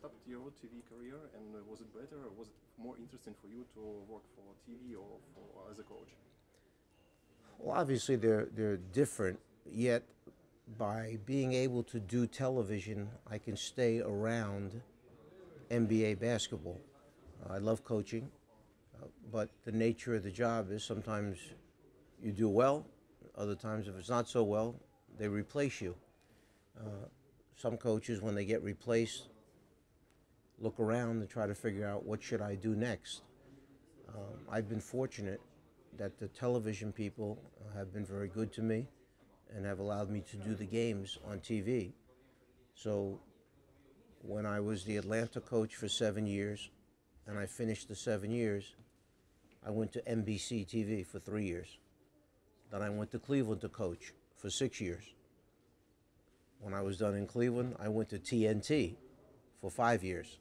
stopped your TV career, and was it better, or was it more interesting for you to work for TV or as a coach? Well, obviously they're different, yet by being able to do television, I can stay around NBA basketball. I love coaching, but the nature of the job is sometimes you do well, other times if it's not so well, they replace you. Some coaches, when they get replaced, look around and try to figure out what should I do next. I've been fortunate that the television people have been very good to me and have allowed me to do the games on TV. So when I was the Atlanta coach for 7 years and I finished the 7 years, I went to NBC TV for 3 years. Then I went to Cleveland to coach for 6 years. When I was done in Cleveland, I went to TNT for 5 years.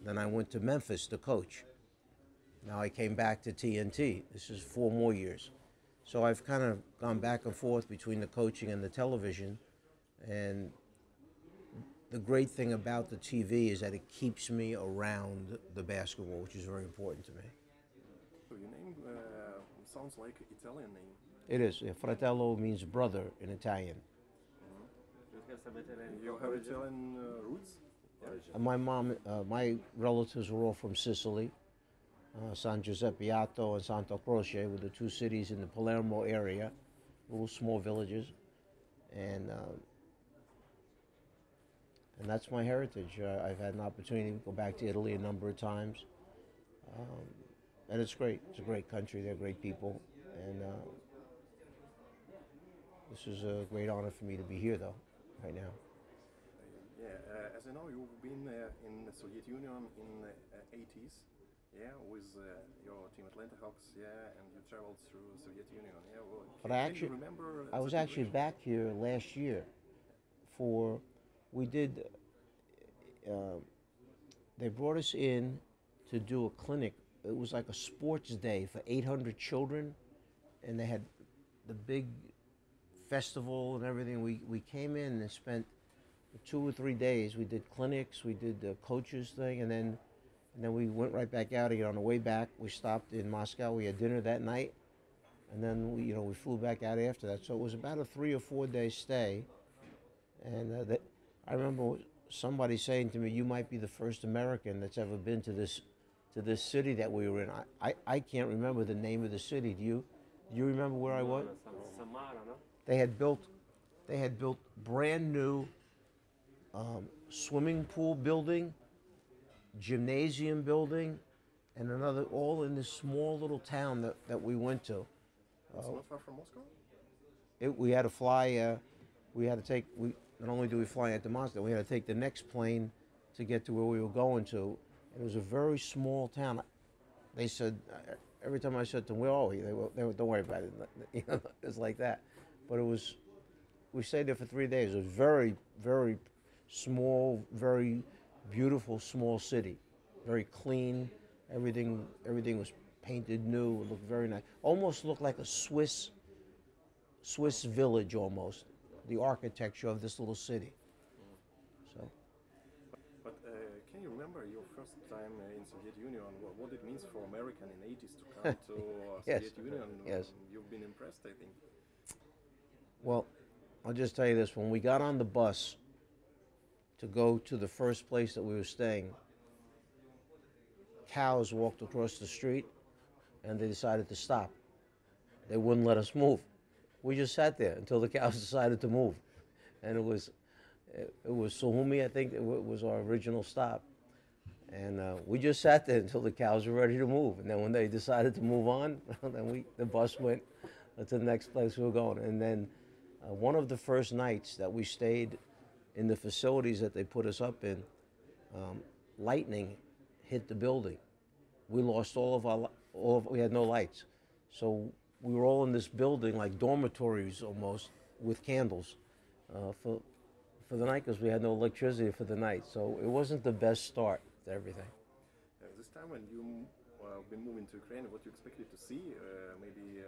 Then I went to Memphis to coach. Now I came back to TNT. This is 4 more years. So I've kind of gone back and forth between the coaching and the television. And the great thing about the TV is that it keeps me around the basketball, which is very important to me. So your name sounds like Italian name. It is. Yeah, Fratello means brother in Italian. You have Italian roots? My relatives were all from Sicily. San Giuseppiato and Santa Croce were the 2 cities in the Palermo area, little small villages, and that's my heritage. I've had an opportunity to go back to Italy a number of times, and it's great. It's a great country. They're great people, and this is a great honor for me to be here, though, right now. As I know, you've been in the Soviet Union in the 80s, with your team Atlanta Hawks, and you traveled through Soviet Union, Well, But can you remember? I was actually back here last year we did. They brought us in to do a clinic. It was like a sports day for 800 children, and they had the big festival and everything. We came in and spent 2 or 3 days. We did clinics, we did the coaches thing, and then we went right back out again. On the way back, we stopped in Moscow. We had dinner that night, and then we flew back out after that. So it was about a 3 or 4 day stay. And I remember somebody saying to me, "You might be the first American that's ever been to this city that we were in." I can't remember the name of the city. Do you remember where I was? Samara, no? They had built brand new swimming pool building, gymnasium building, and another, all in this small little town that we went to. It's not far from Moscow? We had to fly, not only do we fly into Moscow, we had to take the next plane to get to where we were going to. It was a very small town. They said, every time I said to them, "Where are we?" They were, "Don't worry about it." It was like that. But we stayed there for 3 days. It was very, very small, very beautiful small city, very clean. Everything was painted new. It looked very nice. Almost looked like a Swiss village almost. The architecture of this little city. So. But can you remember your first time in Soviet Union? What it means for American in '80s to come to Yes. Soviet Union? Yes. You've been impressed, I think. Well, I'll just tell you this. When we got on the bus to go to the first place that we were staying, cows walked across the street, and they decided to stop. They wouldn't let us move. We just sat there until the cows decided to move. And it was Suhumi, I think, it was our original stop. And we just sat there until the cows were ready to move. And then when they decided to move on, then the bus went to the next place we were going. And then one of the first nights that we stayed in the facilities that they put us up in, lightning hit the building. We lost we had no lights. So we were all in this building like dormitories almost with candles for the night because we had no electricity for the night. So it wasn't the best start to everything. This time when you been moving to Ukraine, what you expected to see? Maybe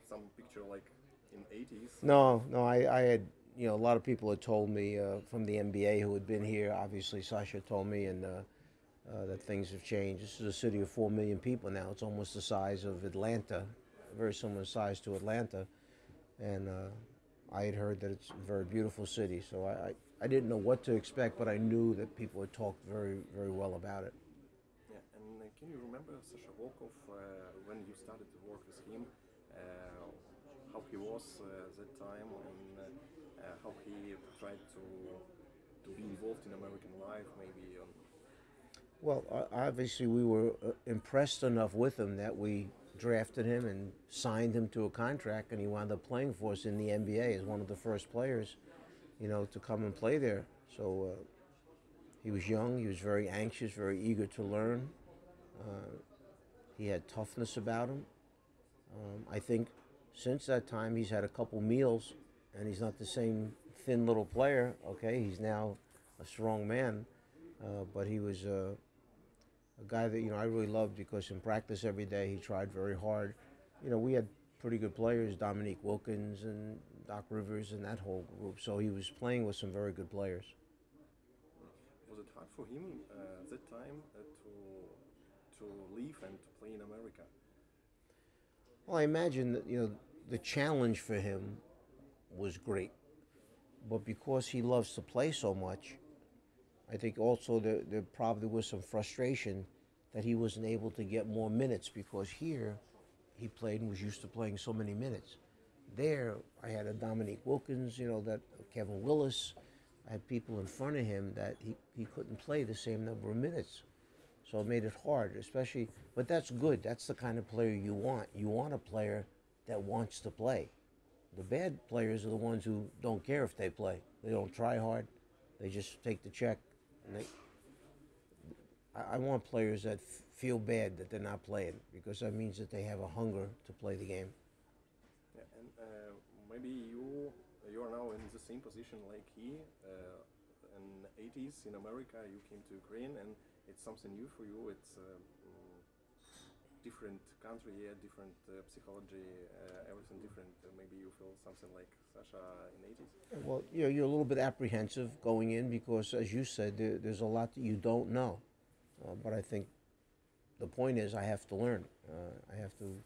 some picture like in '80s? No, I had you know, a lot of people had told me from the NBA who had been here. Obviously, Sasha told me, and that things have changed. This is a city of 4 million people now. It's almost the size of Atlanta, very similar size to Atlanta. And I had heard that it's a very beautiful city. So I didn't know what to expect, but I knew that people had talked very, very well about it. Yeah, and can you remember Sasha Volkov when you started to work with him? How he was that time, and how he tried to be involved in American life, maybe. Well, obviously we were impressed enough with him that we drafted him and signed him to a contract, and he wound up playing for us in the NBA as one of the first players, you know, to come and play there. So he was young, he was very anxious, very eager to learn. He had toughness about him. I think since that time he's had a couple meals, and he's not the same thin little player. Okay, he's now a strong man, but he was a guy that, you know, I really loved because in practice every day he tried very hard. You know, we had pretty good players, Dominique Wilkins and Doc Rivers and that whole group. So he was playing with some very good players. Was it hard for him that time to leave and to play in America? Well, I imagine that, you know, the challenge for him was great, but because he loves to play so much, I think also there probably was some frustration that he wasn't able to get more minutes, because here he played and was used to playing so many minutes. There, I had a Dominique Wilkins, you know, that Kevin Willis. I had people in front of him that he couldn't play the same number of minutes. So it made it hard, especially, but that's good. That's the kind of player you want. You want a player that wants to play. The bad players are the ones who don't care if they play. They don't try hard. They just take the check. And I want players that feel bad that they're not playing, because that means that they have a hunger to play the game. Yeah, and maybe you are now in the same position like he. In the 80s in America, you came to Ukraine, and it's something new for you. It's different country, yeah, different psychology, everything different. Maybe you feel something like Sasha in the 80s. Well, you know, you're a little bit apprehensive going in because, as you said, there's a lot that you don't know. But I think the point is I have to learn. I have to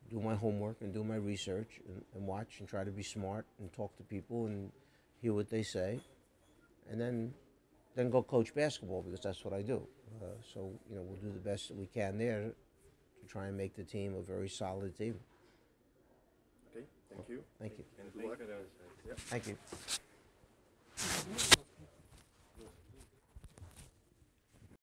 do my homework and do my research and watch and try to be smart and talk to people and hear what they say, and then go coach basketball, because that's what I do. So, you know, we'll do the best that we can there to try and make the team a very solid team. Okay, thank you. Thank you. And good luck. Thank you.